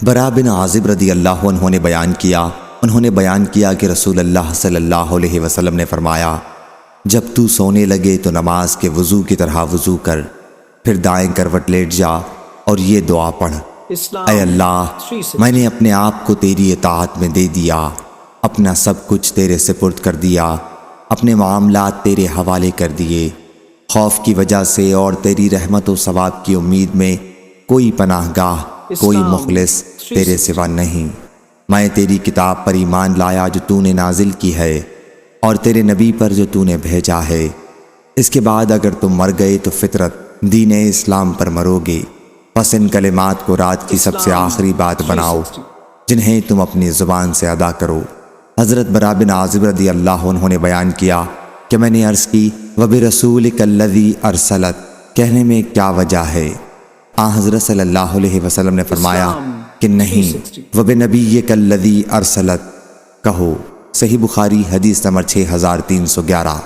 برا بن عازب رضی اللہ عنہ نے بیان کیا کہ رسول اللہ صلی اللہ علیہ وسلم نے فرمایا، جب تو سونے لگے تو نماز کے وضو کی طرح وضو کر، پھر دائیں کروٹ لیٹ جا اور یہ دعا پڑھ، اے اللہ، میں نے اپنے آپ کو تیری اطاعت میں دے دیا، اپنا سب کچھ تیرے سپرد کر دیا، اپنے معاملات تیرے حوالے کر دیے، خوف کی وجہ سے اور تیری رحمت و ثواب کی امید میں کوئی پناہ گاہ، کوئی مخلص تیرے سوا نہیں۔ میں تیری کتاب پر ایمان لایا جو تو نے نازل کی ہے اور تیرے نبی پر جو تو نے بھیجا ہے۔ اس کے بعد اگر تم مر گئے تو فطرت دین اسلام پر مرو گے، پس ان کلمات کو رات کی سب سے آخری بات بناؤ جنہیں تم اپنی زبان سے ادا کرو۔ حضرت برا بن عازب رضی اللہ عنہ نے بیان کیا کہ میں نے عرض کی، وَبِرَسُولِكَ الَّذِي أَرْسَلَتْ کہنے میں کیا وجہ ہے؟ حضرت صلی اللہ علیہ وسلم نے فرمایا کہ نہیں، وَبِنَبِيِّكَ الَّذِي أَرْسَلَتْ کہو۔ صحیح بخاری حدیث نمبر 6311۔